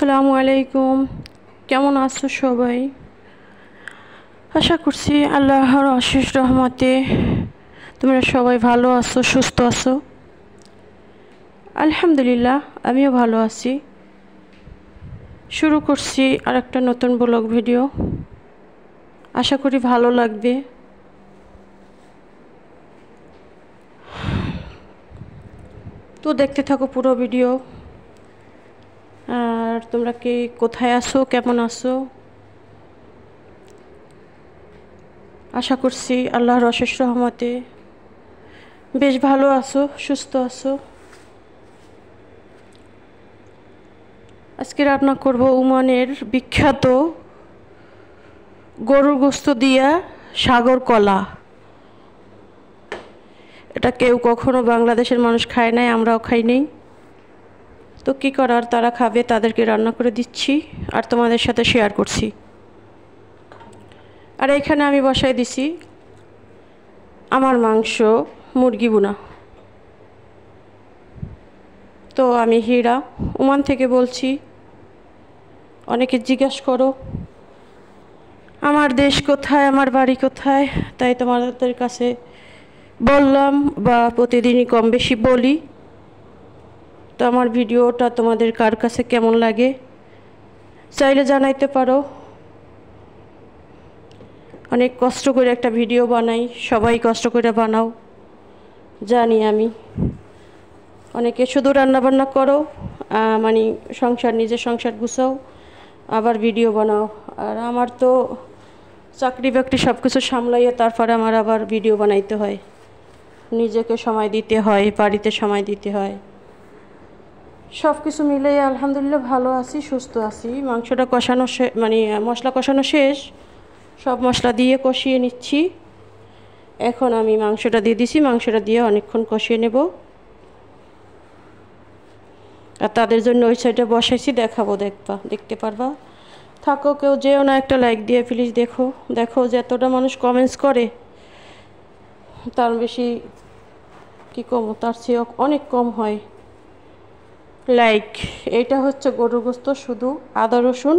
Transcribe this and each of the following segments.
আসসালামু আলাইকুম। কেমন আছো সবাই? আশা করছি আল্লাহর অশেষ রহমতে তোমরা সবাই ভালো আছো, সুস্থ আছো। আলহামদুলিল্লাহ, আমিও ভালো আছি। শুরু করছি আরেকটা নতুন ব্লগ ভিডিও। আশা করি ভালো লাগবে। তো দেখতে থাকো পুরো ভিডিও। আর তোমরা কি কোথায় আছো, কেমন আছো? আশা করছি আল্লাহর অশেষ রহমতে বেশ ভালো আছো, সুস্থ আছো। আজকে রান্না করব ওমানের বিখ্যাত গরুর গোশত দিয়া সাগর কলা। এটা কেউ কখনো বাংলাদেশের মানুষ খায় নাই, আমরাও খাই নাই। তো কী করার, তারা খাবে, তাদেরকে রান্না করে দিচ্ছি আর তোমাদের সাথে শেয়ার করছি। আর এখানে আমি বসাই দিছি আমার মাংস, মুরগি বোনা। তো আমি হীরা, ওমান থেকে বলছি। অনেকে জিজ্ঞাসা করো আমার দেশ কোথায়, আমার বাড়ি কোথায়, তাই তোমাদের কাছে বললাম, বা প্রতিদিনই কম বেশি বলি। তো আমার ভিডিওটা তোমাদের কার কাছে কেমন লাগে চাইলে জানাইতে পারো। অনেক কষ্ট করে একটা ভিডিও বানাই, সবাই কষ্ট করে বানাও জানি আমি। অনেকে শুধু রান্নাবান্না করো, মানে নিজের সংসার গুছাও, আবার ভিডিও বানাও। আর আমার তো চাকরি বাকরি সব কিছু সামলাইয়া তারপরে আমার আবার ভিডিও বানাইতে হয়, নিজেকে সময় দিতে হয়, বাড়িতে সময় দিতে হয়। সব কিছু মিলিয়ে আলহামদুলিল্লাহ ভালো আছি, সুস্থ আছি। মাংসটা কষানো মানে মশলা কষানো শেষ, সব মশলা দিয়ে কষিয়ে নিচ্ছি। এখন আমি মাংসটা দিয়ে দিছি, মাংসটা দিয়ে অনেকক্ষণ কষিয়ে নেব। আর তাদের জন্য ওই সাইডে বসাইছি, দেখাবো, দেখতে পারবা। থাকো, কেউ যেও না, একটা লাইক দিয়ে প্লিজ দেখো যে এতটা মানুষ কমেন্টস করে, তার বেশি কি কম, তার চেয়ে অনেক কম হয় লাইক। এইটা হচ্ছে গরুর গোশত, শুধু আদা রসুন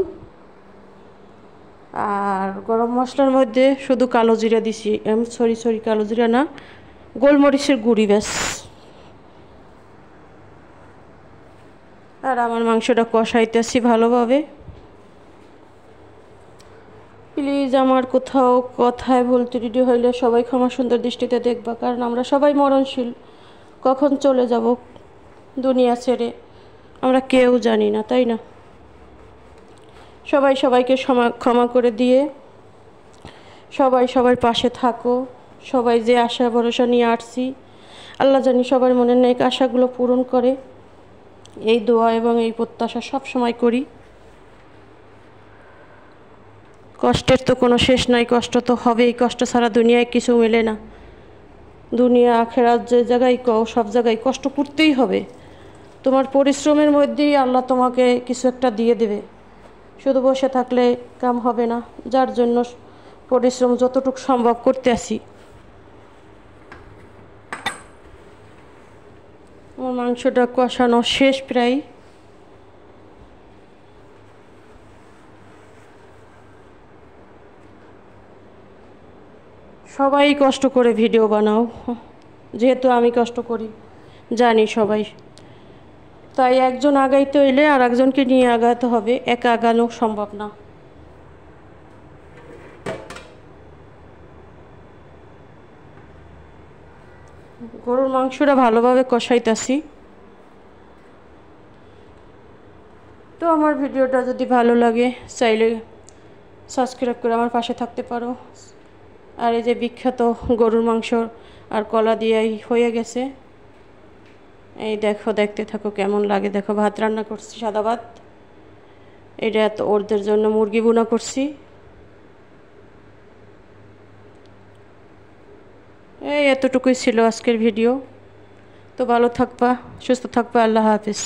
আর গরম মশলার মধ্যে শুধু কালো জিরা দিছি। সরি কালো জিরা না, গোলমরিচের গুঁড়ি, ব্যাস। আর আমার মাংসটা কষাইতেছি ভালোভাবে। প্লিজ আমার কোথাও কথায় ভুল ত্রুটি হইলে সবাই ক্ষমা সুন্দর দৃষ্টিতে দেখবা, কারণ আমরা সবাই মরণশীল। কখন চলে যাব দুনিয়া ছেড়ে আমরা কেউ জানি না, তাই না? সবাই সবাইকে ক্ষমা করে দিয়ে সবাই সবার পাশে থাকো। সবাই যে আশা ভরসা নিয়ে আসছি, আল্লাহ জানি সবার মনের নেক আশাগুলো পূরণ করে, এই দোয়া এবং এই প্রত্যাশা সব সময় করি। কষ্টের তো কোনো শেষ নাই, কষ্ট তো হবেই, কষ্ট ছাড়া দুনিয়ায় কিছু মেলে না। দুনিয়া আখেরাত যে জায়গায় কও, সব জায়গায় কষ্ট করতেই হবে। তোমার পরিশ্রমের মধ্যেই আল্লাহ তোমাকে কিছু একটা দিয়ে দেবে। শুধু বসে থাকলে কাম হবে না, যার জন্য পরিশ্রম যতটুকু সম্ভব করতে আসি। আমার মাংসটা কষানো শেষ প্রায়। সবাই কষ্ট করে ভিডিও বানাও, যেহেতু আমি কষ্ট করি জানি সবাই। তাই একজন আগাইতে হইলে আর একজনকে নিয়ে আগাতে হবে, একা আগানো সম্ভব না। গরুর মাংসটা ভালোভাবে কষাইতেছি। তো আমার ভিডিওটা যদি ভালো লাগে চাইলে সাবস্ক্রাইব করে আমার পাশে থাকতে পারো। আর এই যে বিখ্যাত গরুর মাংস আর কলা দিয়েই হয়ে গেছে। এই দেখো, দেখতে থাকো কেমন লাগে। দেখো, ভাত রান্না করছি, সাদা ভাত। এটা এত ওদের জন্য মুরগি বোনা করছি। এই এতটুকুই ছিল আজকের ভিডিও। তো ভালো থাকবা, সুস্থ থাকবা, আল্লাহ হাফিজ।